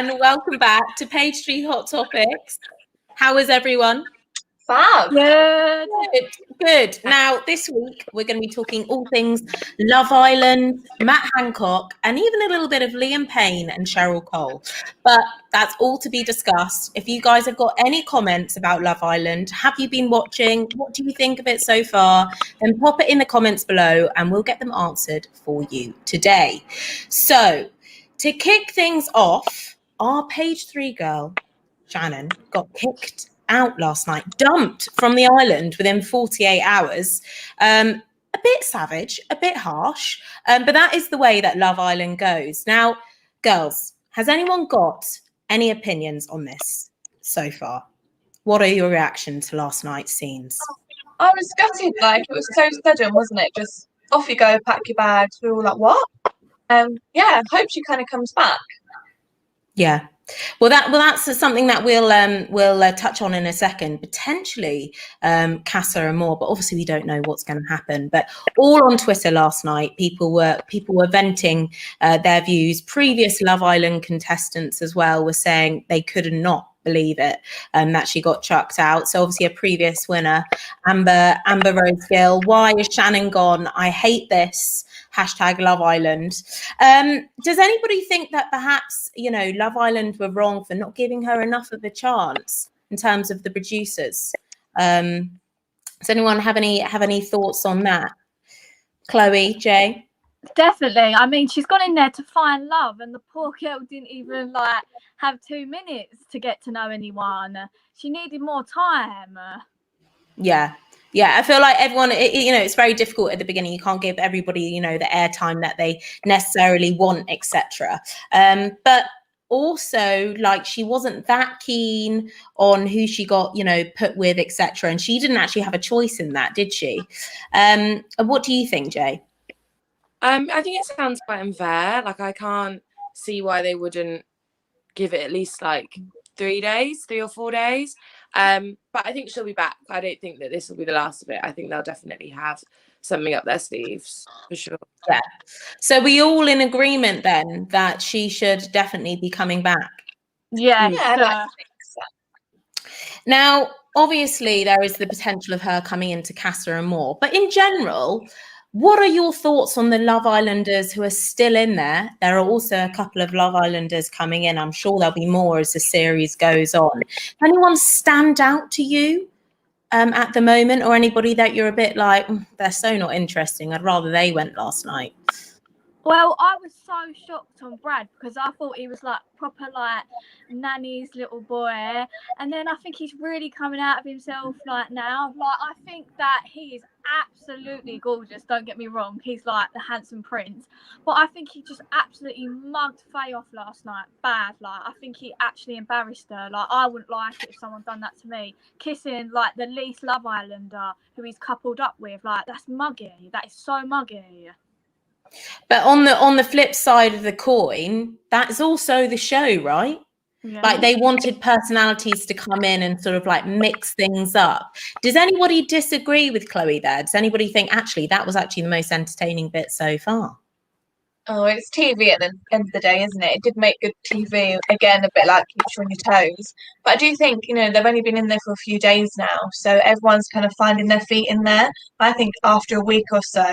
and welcome back to Page 3 Hot Topics. How is everyone? Fab. Good. Now, this week, we're going to be talking all things Love Island, Matt Hancock, and even a little bit of Liam Payne and Cheryl Cole. But that's all to be discussed. If you guys have got any comments about Love Island, have you been watching? What do you think of it so far? Then pop it in the comments below and we'll get them answered for you today. So, to kick things off, our Page 3 girl, Shannon, got kicked out last night, dumped from the island within 48 hours. A bit savage, a bit harsh, but that is the way that Love Island goes. Now, girls, has anyone got any opinions on this so far? What are your reactions to last night's scenes? I was gutted, like, it was so sudden, wasn't it? Just off you go, pack your bags. We were all like, what? Yeah, hope she kind of comes back. Yeah. Well, that's something that we'll touch on in a second. Potentially, Casa and more, but obviously we don't know what's going to happen. But all on Twitter last night, people were venting their views. Previous Love Island contestants as well were saying they could not believe it that she got chucked out. So obviously a previous winner, Amber Rose Gill. Why is Shannon gone? I hate this. #Love Island. Does anybody think that perhaps, Love Island were wrong for not giving her enough of a chance in terms of the producers? Does anyone have any thoughts on that? Chloe, Jay? Definitely. I mean, she's gone in there to find love, and the poor girl didn't even have 2 minutes to get to know anyone. She needed more time. Yeah, I feel like everyone, it's very difficult at the beginning. You can't give everybody, the airtime that they necessarily want, etc. But also, she wasn't that keen on who she got, put with, etc. And she didn't actually have a choice in that, did she? What do you think, Jay? I think it sounds quite unfair. I can't see why they wouldn't give it at least 3 or 4 days. But I think she'll be back. I don't think that this will be the last of it. I think they'll definitely have something up their sleeves for sure. Yeah. So we all in agreement then that she should definitely be coming back. Yeah. I think so. Now, obviously, there is the potential of her coming into Casa and more. But in general, what are your thoughts on the Love Islanders who are still in there? There are also a couple of Love Islanders coming in. I'm sure there'll be more as the series goes on. Anyone stand out to you at the moment, or anybody that you're a bit like, they're so not interesting, I'd rather they went last night? Well, I was so shocked on Brad because I thought he was proper nanny's little boy, and then I think he's really coming out of himself now. I think that he is absolutely gorgeous. Don't get me wrong, he's the handsome prince, but I think he just absolutely mugged Faye off last night. Bad. I think he actually embarrassed her. I wouldn't like it if someone done that to me. Kissing the least Love Islander who he's coupled up with. That's muggy. That is so muggy. But on the flip side of the coin, that's also the show, right? Yeah. They wanted personalities to come in and sort of mix things up. Does anybody disagree with Chloe there? Does anybody think actually that was actually the most entertaining bit so far? Oh, it's TV at the end of the day, isn't it? It did make good TV. Again, a bit keeps you on your toes. But I do think, they've only been in there for a few days now. So everyone's kind of finding their feet in there. I think after a week or so,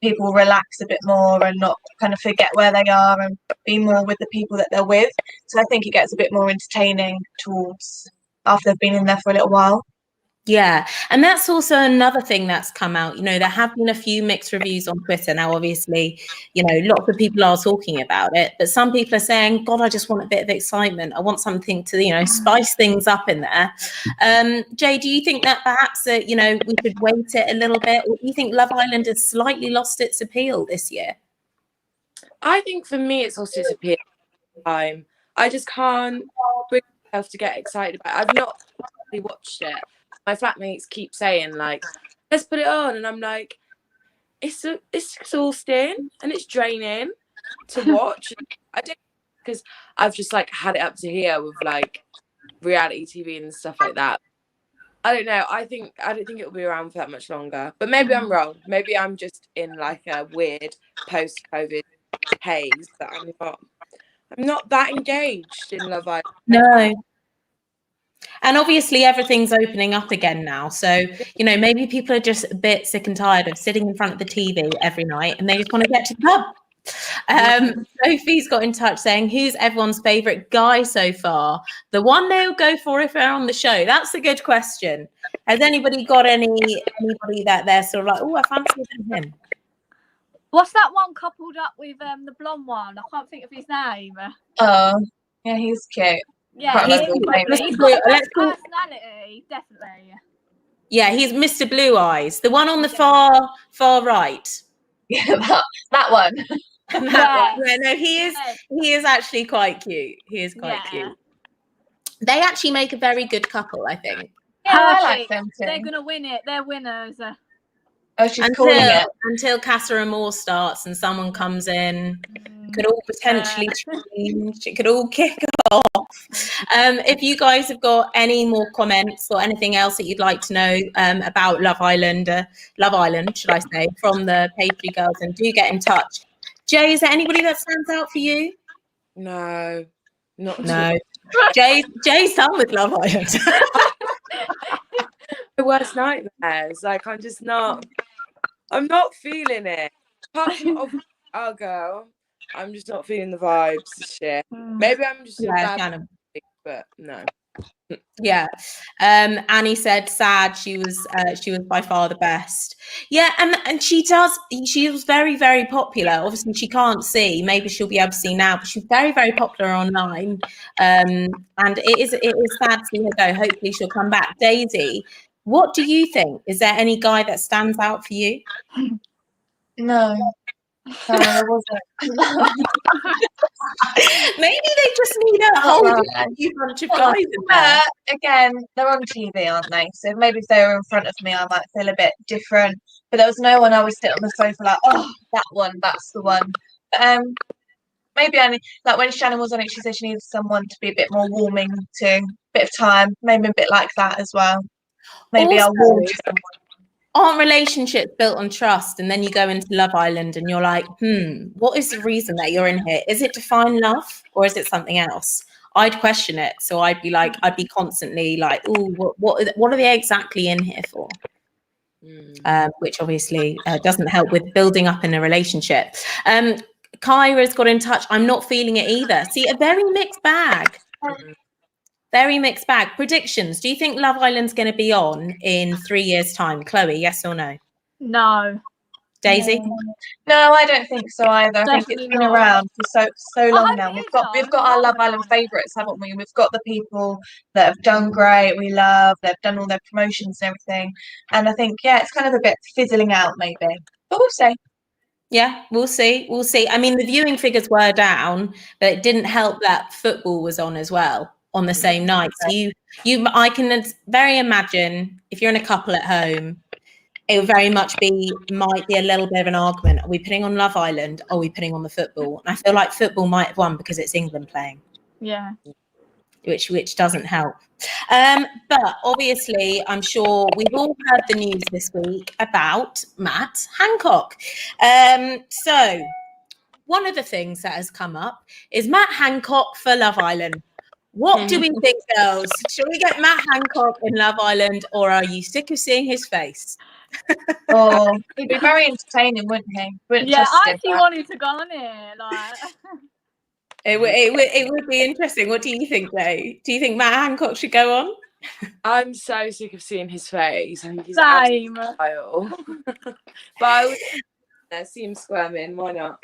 people will relax a bit more and not kind of forget where they are and be more with the people that they're with. So I think it gets a bit more entertaining towards after they've been in there for a little while. Yeah, and that's also another thing that's come out. There have been a few mixed reviews on Twitter. Now, obviously, lots of people are talking about it, but some people are saying, God, I just want a bit of excitement. I want something to, spice things up in there. Jay, do you think that perhaps, we should wait it a little bit? Or do you think Love Island has slightly lost its appeal this year? I think for me, it's lost its appeal. I just can't bring myself to get excited about it. I've not really watched it. My flatmates keep saying let's put it on, and I'm like, it's exhausting and it's draining to watch. I don't, because I've just had it up to here with reality TV and stuff like that. I don't know. I don't think it will be around for that much longer. But maybe I'm wrong. Maybe I'm just in a weird post-COVID haze that I'm not I'm not that engaged in Love Island. No. And obviously everything's opening up again now. So, you know, maybe people are just a bit sick and tired of sitting in front of the TV every night and they just want to get to the pub. Sophie's got in touch saying, who's everyone's favourite guy so far? The one they'll go for if they're on the show. That's a good question. Has anybody got anybody that they're sort of like, oh, I fancy him? What's that one coupled up with the blonde one? I can't think of his name. Oh, yeah, he's cute. Yeah, He's he's got a great personality, definitely. Yeah, he's Mr. Blue Eyes, the one on the far right. Yeah, that one. Yeah, no, he is actually quite cute. He is quite cute. They actually make a very good couple, I think. Yeah, I like them too. They're gonna win it. They're winners. Oh, she's calling it. Until Casa Amor starts and someone comes in, it could all potentially change. It could all kick off. If you guys have got any more comments or anything else that you'd like to know about Love Island, should I say, from the Pastry Girls, and do get in touch. Jay, is there anybody that stands out for you? No, not no. Jay's done with Love Island. The worst nightmares. Like, I'm not feeling it. Apart from our girl, I'm just not feeling the vibes. Shit. Maybe I'm just bad, but no. Yeah. Annie said sad. She was by far the best. Yeah, and she was very, very popular. Obviously she can't see, maybe she'll be able to see now, but she's very, very popular online. And it is sad to see her go. Hopefully she'll come back. Daisy, what do you think? Is there any guy that stands out for you? No, there wasn't. Maybe they just need a whole new bunch of guys in there. Again, they're on TV, aren't they? So maybe if they were in front of me, I might feel a bit different. But there was no one I would sit on the sofa like, oh, that one, that's the one. But, maybe like when Shannon was on it, she said she needed someone to be a bit more warming to, a bit of time, maybe a bit like that as well. Maybe also, I'll warm to someone. Aren't relationships built on trust? And then you go into Love Island and you're like, what is the reason that you're in here? Is it to find love or is it something else? I'd question it. So I'd be constantly like, oh, what are they exactly in here for? Which obviously doesn't help with building up in a relationship. Kyra's got in touch. I'm not feeling it either. See, a very mixed bag. Very mixed bag. Predictions. Do you think Love Island's going to be on in 3 years' time? Chloe, yes or no? No. Daisy? No, I don't think so either. I think it's been around for so long now. We've got our Love Island favourites, haven't we? We've got the people that have done great, we love, they've done all their promotions and everything. And I think, it's kind of a bit fizzling out maybe. But we'll see. Yeah, we'll see. We'll see. I mean, the viewing figures were down, but it didn't help that football was on as well on the same night. So I can very imagine if you're in a couple at home, it would very much might be a little bit of an argument. Are we putting on Love Island? Are we putting on the football? And I feel like football might have won because it's England playing. Yeah. Which doesn't help. But obviously, I'm sure we've all heard the news this week about Matt Hancock. So one of the things that has come up is Matt Hancock for Love Island. What do we think, girls? Shall we get Matt Hancock in Love Island, or are you sick of seeing his face? Oh, he'd be very entertaining, wouldn't he? I actually wanted to go on it. Like, it would be interesting. What do you think, though? Do you think Matt Hancock should go on? I'm so sick of seeing his face. I think he's same. But I would see him squirming. Why not?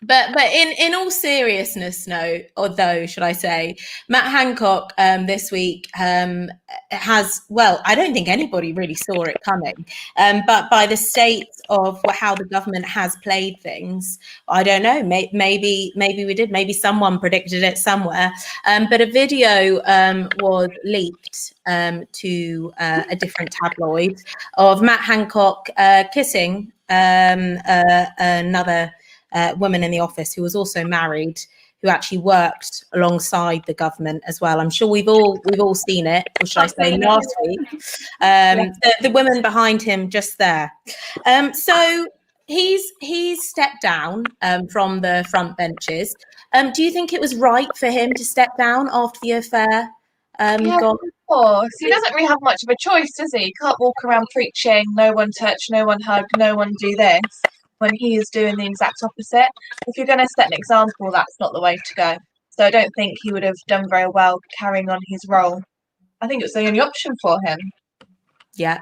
But in all seriousness, should I say, Matt Hancock this week has, well, I don't think anybody really saw it coming. But by the state of how the government has played things, I don't know. Maybe we did. Maybe someone predicted it somewhere. But a video was leaked to a different tabloid of Matt Hancock kissing another woman in the office who was also married, who actually worked alongside the government as well. I'm sure we've all seen it, or should I say last week. The woman behind him just there. So he's stepped down from the front benches. Do you think it was right for him to step down after the affair? Yeah, Got of course. He doesn't really have much of a choice, does he? He can't walk around preaching, no one touch, no one hug, no one do this, when he is doing the exact opposite. If you're going to set an example, that's not the way to go. So I don't think he would have done very well carrying on his role. I think it was the only option for him. Yeah,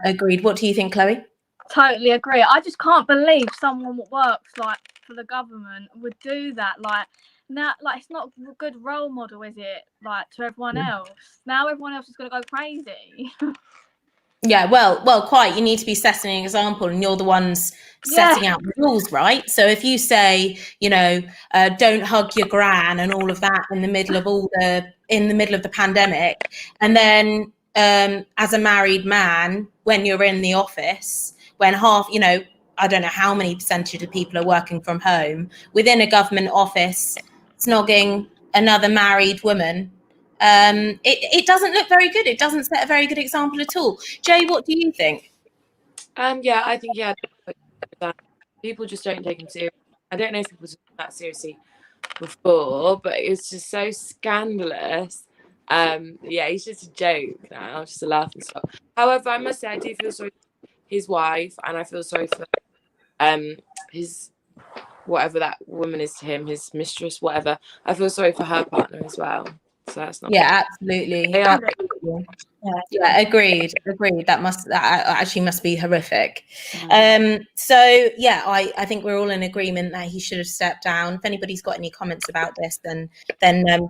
agreed. What do you think, Chloe? Totally agree. I just can't believe someone that works like for the government would do that. Like now, like it's not a good role model, is it? Like to everyone else. Now everyone else is going to go crazy. Yeah, well, quite. You need to be setting an example, and you're the ones setting out the rules, right? So if you say, don't hug your gran and all of that in the middle of the pandemic, and then as a married man, when you're in the office, when half, I don't know how many percentage of people are working from home within a government office, snogging another married woman. It doesn't look very good. It doesn't set a very good example at all. Jay, what do you think? Yeah, I think people just don't take him seriously. I don't know if people took him that seriously before, but it's just so scandalous. Yeah, he's just a joke now, just a laughing stock. However, I must say I do feel sorry for his wife, and I feel sorry for his whatever that woman is to him, his mistress, whatever. I feel sorry for her partner as well. So that's not. Yeah, absolutely. Absolutely. Yeah, agreed. That actually must be horrific. So yeah, I think we're all in agreement that he should have stepped down. If anybody's got any comments about this, then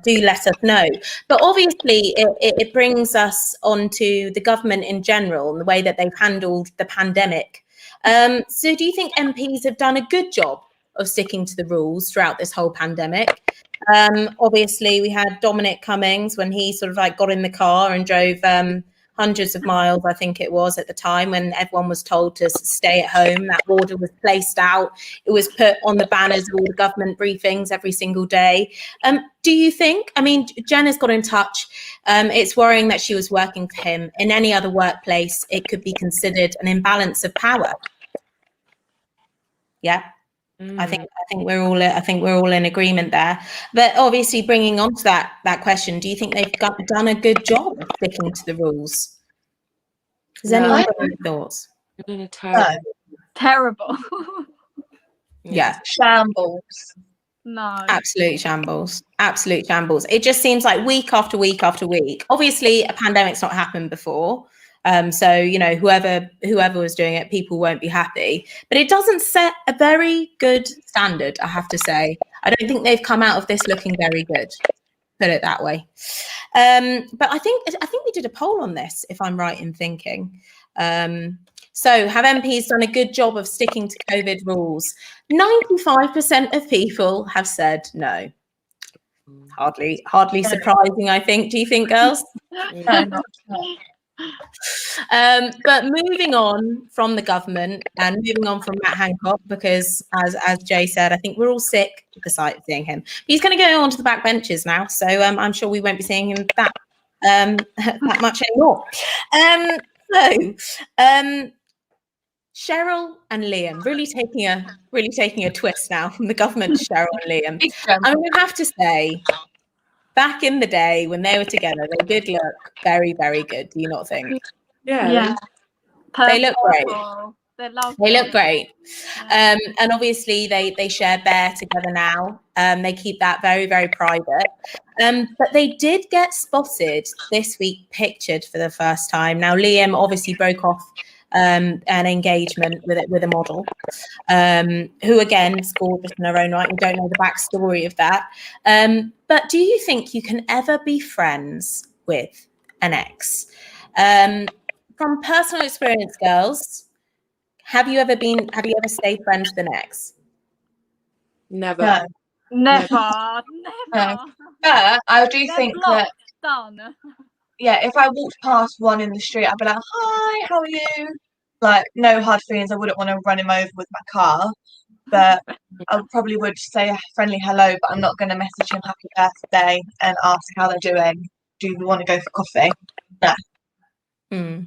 do let us know. But obviously, it brings us onto the government in general and the way that they've handled the pandemic. So do you think MPs have done a good job of sticking to the rules throughout this whole pandemic? Obviously, we had Dominic Cummings when he sort of like got in the car and drove hundreds of miles, I think it was at the time, when everyone was told to stay at home. That order was placed out. It was put on the banners of all the government briefings every single day. Do you think, I mean, Jenna's got in touch. It's worrying that she was working for him. In any other workplace, it could be considered an imbalance of power. Yeah. I think we're all in agreement there. But obviously, bringing on to that question, do you think they've done a good job of sticking to the rules? Has anyone got any thoughts? Terrible. Yeah. Shambles. No. Absolute shambles. Absolute shambles. It just seems like week after week after week. Obviously, a pandemic's not happened before. So, whoever was doing it, people won't be happy. But it doesn't set a very good standard, I have to say. I don't think they've come out of this looking very good, put it that way. But I think we did a poll on this, if I'm right in thinking. So have MPs done a good job of sticking to COVID rules? 95% of people have said no. Hardly surprising, I think. Do you think, girls? No, not But moving on from the government and moving on from Matt Hancock, because as Jay said, I think we're all sick of the sight of seeing him. He's going to go on to the back benches now, so I'm sure we won't be seeing him that much anymore. Cheryl and Liam really taking a twist now from the government to Cheryl and Liam. I'm going to have to say, back in the day when they were together, they did look very, very good. Do you not think? Yeah. They look great. They look great. And obviously they share Bear together now. They keep that very, very private. But they did get spotted this week, pictured for the first time. Now, Liam obviously broke off an engagement with a model, who again is gorgeous in her own right. We don't know the backstory of that. But do you think you can ever be friends with an ex? From personal experience, girls, have you ever stayed friends with an ex? Never. Never. But I do think that done. Yeah, if I walked past one in the street, I'd be like, "Hi, how are you?" Like, no hard feelings. I wouldn't want to run him over with my car, but I probably would say a friendly hello. But I'm not going to message him happy birthday and ask how they're doing. Do we want to go for coffee? No.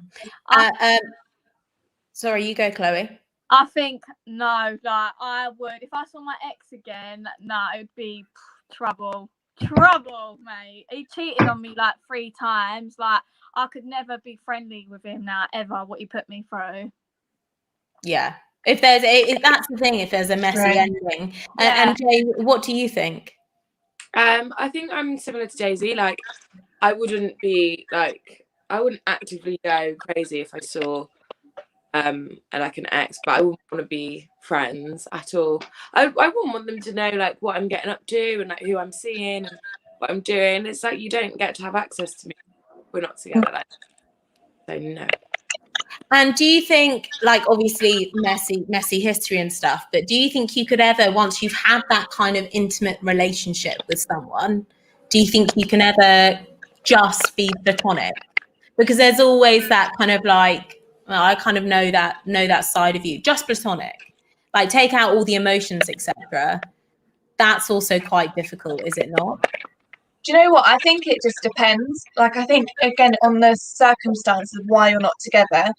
Sorry, you go, Chloe. I think no, like I would if I saw my ex again. No, it would be trouble, mate. He cheated on me like 3 times. Like I could never be friendly with him now ever. What he put me through. Yeah. If that's the thing. If there's a messy Right. ending, Yeah. and Jay, what do you think? I think I'm similar to Daisy. Like, I wouldn't actively go crazy if I saw like an ex, but I wouldn't want to be friends at all. I wouldn't want them to know like what I'm getting up to and like who I'm seeing and what I'm doing. It's like you don't get to have access to me. We're not together, like, so no. And do you think, like, obviously messy history and stuff, but do you think you could ever, once you've had that kind of intimate relationship with someone, do you think you can ever just be platonic? Because there's always that kind of like, well, I kind of know that side of you, just platonic. Like, take out all the emotions, etc. That's also quite difficult, is it not? Do you know what? I think it just depends. Like, I think, again, on the circumstances of why you're not together.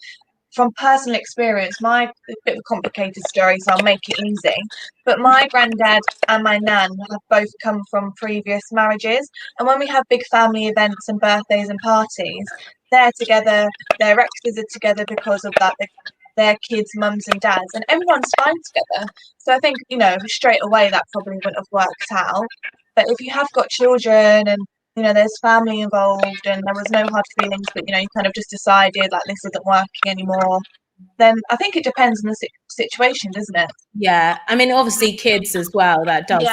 From personal experience, a bit of a complicated story, so I'll make it easy. But my granddad and my nan have both come from previous marriages. And when we have big family events and birthdays and parties, they're together, their exes are together because of that, their kids, mums and dads, and everyone's fine together. So I think, straight away that probably wouldn't have worked out. But if you have got children and there's family involved and there was no hard feelings, but you kind of just decided like this isn't working anymore, then I think it depends on the situation, doesn't it? Yeah, I mean, obviously kids as well. That does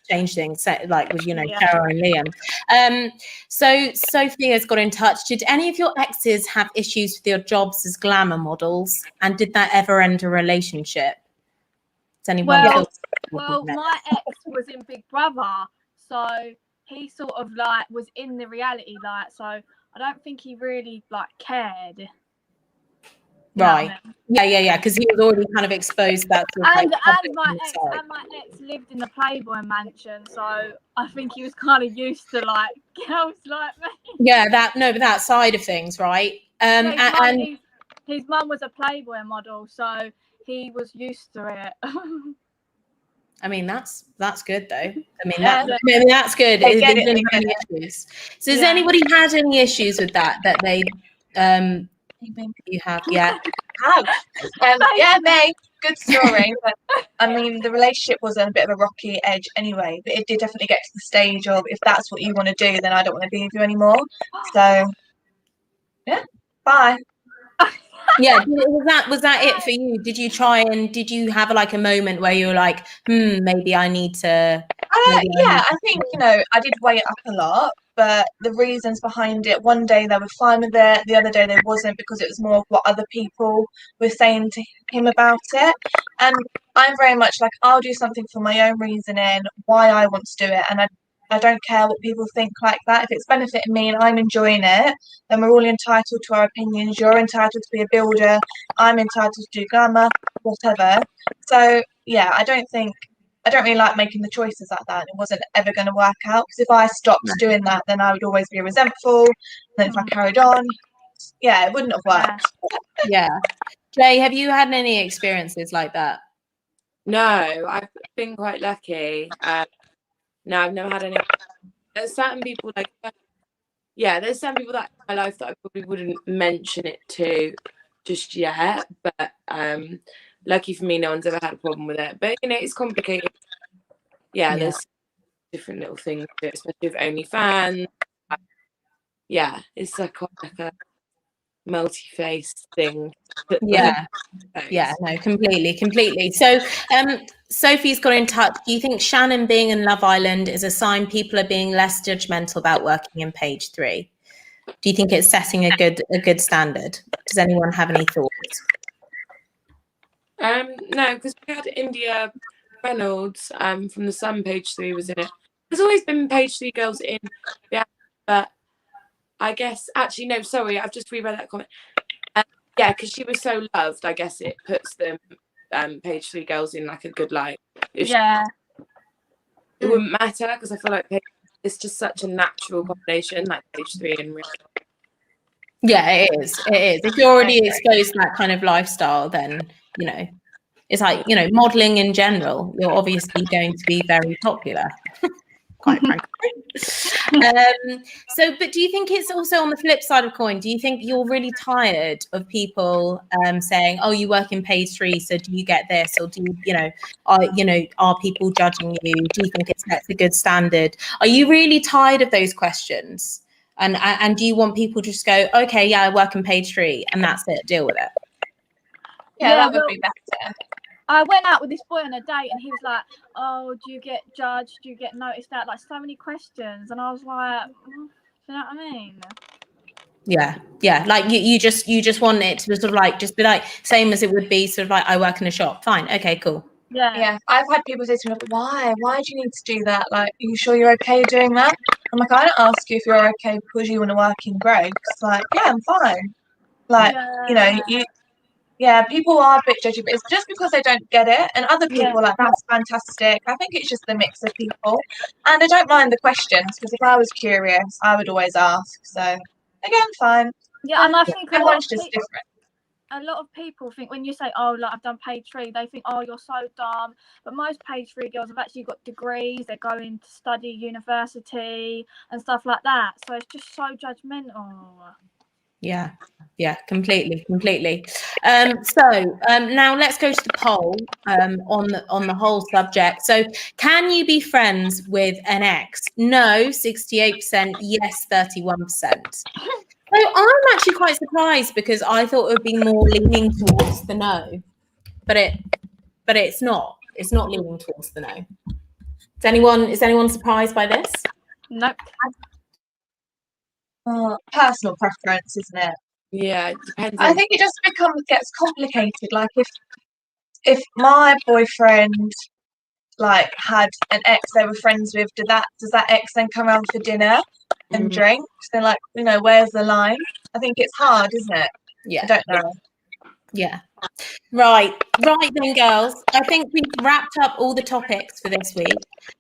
change things. Like with Tara and Liam. So Sophia's got in touch. Did any of your exes have issues with your jobs as glamour models, and did that ever end a relationship? Does anyone? Well, my ex was in Big Brother, so he sort of like was in the reality light. So I don't think he really like cared. Right. Yeah. Because he was already kind of exposed that. And my ex lived in the Playboy mansion, so I think he was kind of used to like girls like me. Yeah, that side of things, right? His mum was a Playboy model, so he was used to it. I mean, that's good though. I mean, that's good. Any issues? So has anybody had any issues with that they you have? Yeah. May, good story. But I mean, the relationship was on a bit of a rocky edge anyway, but it did definitely get to the stage of if that's what you want to do, then I don't want to be with you anymore. So yeah, bye. Yeah, was that it for you? Did you have like a moment where you were like, maybe I need to? I think I did weigh it up a lot, but the reasons behind it, one day they were fine with it, the other day they wasn't, because it was more of what other people were saying to him about it. And I'm very much like, I'll do something for my own reasoning, why I want to do it, and I don't care what people think like that. If it's benefiting me and I'm enjoying it, then we're all entitled to our opinions. You're entitled to be a builder, I'm entitled to do glamour, whatever. So yeah, I don't really like making the choices like that. It wasn't ever going to work out, because if I stopped doing that, then I would always be resentful. And then if I carried on, it wouldn't have worked. Yeah. Jay, have you had any experiences like that? No, I've been quite lucky. No, I've never had any. There's certain people there's some people that in my life that I probably wouldn't mention it to just yet, but lucky for me, no one's ever had a problem with it. But it's complicated. Yeah, there's different little things, especially with OnlyFans. Yeah, it's like a multi-faced thing. Yeah, no, completely. So, Sophie's got in touch. Do you think Shannon being in Love Island is a sign people are being less judgmental about working in Page 3? Do you think it's setting a good standard? Does anyone have any thoughts? No, because we had India Reynolds from The Sun. Page 3 was in it. There's always been Page 3 girls in, but I guess actually no, sorry, I've just reread that comment. Because she was so loved, I guess it puts them Page 3 girls in like a good light. It wouldn't matter, because I feel like it's just such a natural combination, like Page 3 and real. Yeah, it is. If you're already exposed to that kind of lifestyle, then It's like, you know, modeling in general, you're obviously going to be very popular, quite frankly. But do you think it's also on the flip side of coin? Do you think you're really tired of people saying, oh, you work in page 3, so do you get this? Or do you, are people judging you? Do you think it sets a good standard? Are you really tired of those questions? And do you want people to just go, okay, yeah, I work in page 3 and that's it, deal with it? Yeah, that would be better. I went out with this boy on a date and he was like, oh, do you get judged? Do you get noticed out? Like, so many questions. And I was like, do you know what I mean? Yeah. Like you just want it to sort of like, just be like, same as it would be sort of like, I work in a shop. Fine. Okay, cool. Yeah. I've had people say to me, why do you need to do that? Like, are you sure you're okay doing that? I'm like, I don't ask you if you're okay because you want to work in Greg's. Like, yeah, I'm fine. Like, people are a bit judgy, but it's just because they don't get it. And other people are like, that's fantastic. I think it's just the mix of people. And I don't mind the questions, because if I was curious, I would always ask. So, again, fine. Yeah, and I think everyone's just different. A lot of people think when you say, oh, like I've done page 3, they think, oh, you're so dumb. But most page 3 girls have actually got degrees. They're going to study university and stuff like that. So it's just so judgmental. Yeah, completely. Now let's go to the poll on the whole subject. So, can you be friends with an ex? No, 68%. Yes, 31%. So I'm actually quite surprised, because I thought it would be more leaning towards the no, but it's not. It's not leaning towards the no. Is anyone surprised by this? Nope. Personal preference, isn't it? Yeah, it depends. I think it just gets complicated. Like if my boyfriend like had an ex they were friends with, does that ex then come around for dinner and drinks? Then, like, where's the line? I think it's hard, isn't it? Yeah. I don't know. Yeah. Right then, girls. I think we've wrapped up all the topics for this week.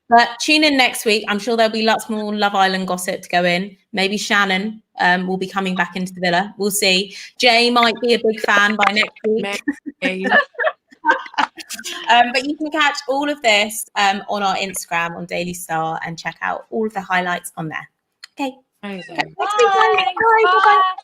But tune in next week. I'm sure there'll be lots more Love Island gossip to go in. Maybe Shannon will be coming back into the villa. We'll see. Jay might be a big fan by next week. But you can catch all of this on our Instagram on Daily Star and check out all of the highlights on there. Okay. Amazing. Bye. Bye.